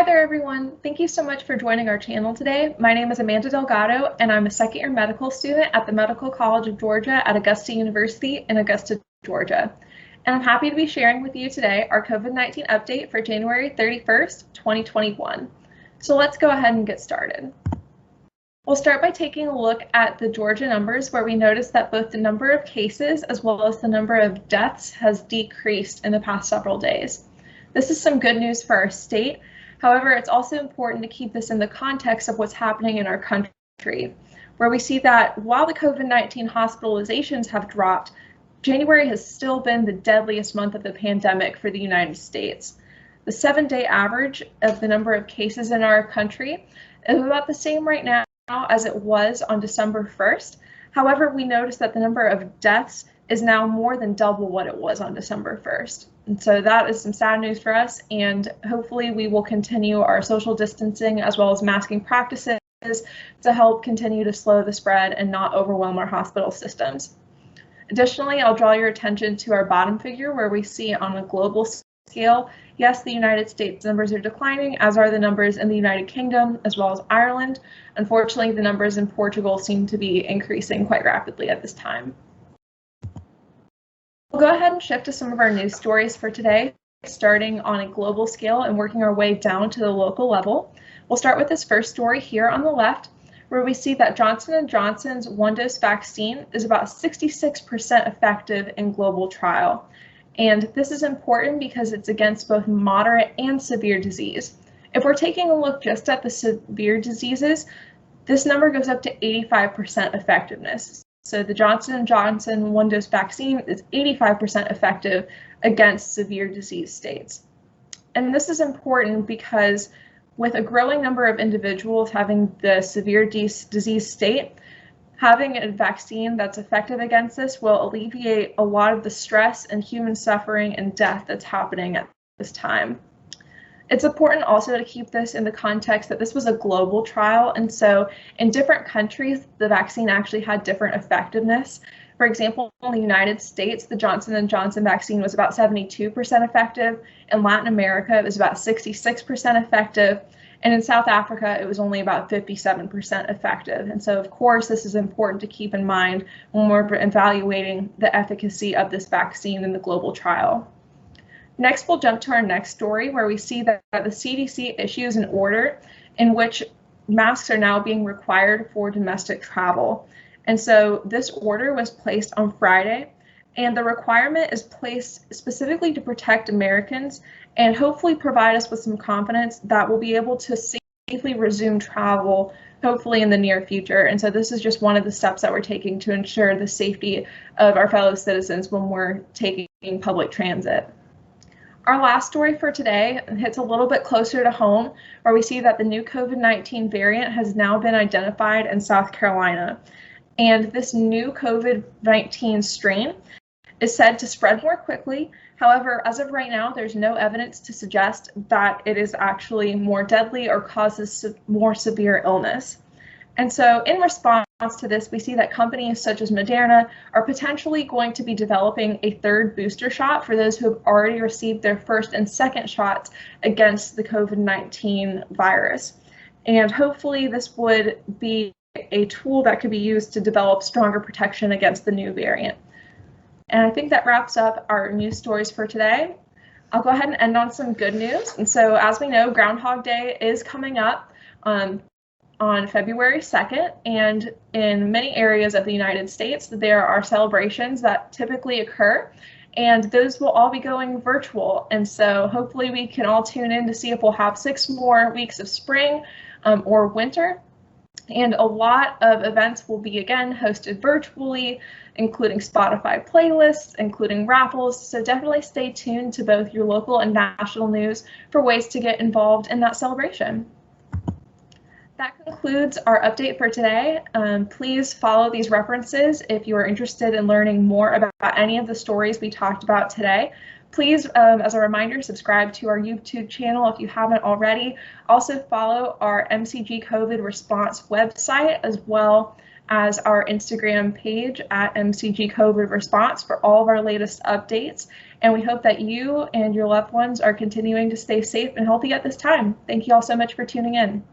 there, everyone. Thank you so much for joining our channel today. My name is Amanda Delgado, and I'm a second-year medical student at the Medical College of Georgia at Augusta University in Augusta, Georgia. And I'm happy to be sharing with you today our COVID-19 update for January 31st, 2021. So let's go ahead and get started. We'll start by taking a look at the Georgia numbers, where we notice that both the number of cases as well as the number of deaths has decreased in the past several days. This is some good news for our state. However, it's also important to keep this in the context of what's happening in our country, where we see that while the COVID-19 hospitalizations have dropped, January has still been the deadliest month of the pandemic for the United States. The 7-day average of the number of cases in our country is about the same right now as it was on December 1st. However, we notice that the number of deaths is now more than double what it was on December 1st. And so that is some sad news for us, and hopefully we will continue our social distancing as well as masking practices to help continue to slow the spread and not overwhelm our hospital systems. Additionally, I'll draw your attention to our bottom figure, where we see on a global scale, yes, the United States numbers are declining, as are the numbers in the United Kingdom as well as Ireland. Unfortunately, the numbers in Portugal seem to be increasing quite rapidly at this time. We'll go ahead and shift to some of our news stories for today, starting on a global scale and working our way down to the local level. We'll start with this first story here on the left, where we see that Johnson & Johnson's one-dose vaccine is about 66% effective in global trial. And this is important because it's against both moderate and severe disease. If we're taking a look just at the severe diseases, this number goes up to 85% effectiveness. So the Johnson & Johnson one-dose vaccine is 85% effective against severe disease states. And this is important because with a growing number of individuals having the severe disease state, having a vaccine that's effective against this will alleviate a lot of the stress and human suffering and death that's happening at this time. It's important also to keep this in the context that this was a global trial, and so in different countries, the vaccine actually had different effectiveness. For example, in the United States, the Johnson & Johnson vaccine was about 72% effective. In Latin America, it was about 66% effective. And in South Africa, it was only about 57% effective. And so, of course, this is important to keep in mind when we're evaluating the efficacy of this vaccine in the global trial. Next, we'll jump to our next story, where we see that the CDC issues an order in which masks are now being required for domestic travel. And so this order was placed on Friday, and the requirement is placed specifically to protect Americans and hopefully provide us with some confidence that we'll be able to safely resume travel, hopefully in the near future. And so this is just one of the steps that we're taking to ensure the safety of our fellow citizens when we're taking public transit. Our last story for today hits a little bit closer to home, where we see that the new COVID-19 variant has now been identified in South Carolina. And this new COVID-19 strain is said to spread more quickly. However, as of right now, there's no evidence to suggest that it is actually more deadly or causes more severe illness. And so in response to this, we see that companies such as Moderna are potentially going to be developing a third booster shot for those who have already received their first and second shots against the COVID-19 virus. And hopefully this would be a tool that could be used to develop stronger protection against the new variant. And I think that wraps up our news stories for today. I'll go ahead and end on some good news. And so, as we know, Groundhog Day is coming up on February 2nd, and in many areas of the United States, there are celebrations that typically occur, and those will all be going virtual. And so hopefully we can all tune in to see if we'll have 6 more weeks of spring or winter. And a lot of events will be, again, hosted virtually, including Spotify playlists, including raffles. So definitely stay tuned to both your local and national news for ways to get involved in that celebration. That concludes our update for today. Please follow these references if you are interested in learning more about any of the stories we talked about today. Please, as a reminder, subscribe to our YouTube channel if you haven't already. Also follow our MCG COVID response website, as well as our Instagram page at MCG COVID Response for all of our latest updates. And we hope that you and your loved ones are continuing to stay safe and healthy at this time. Thank you all so much for tuning in.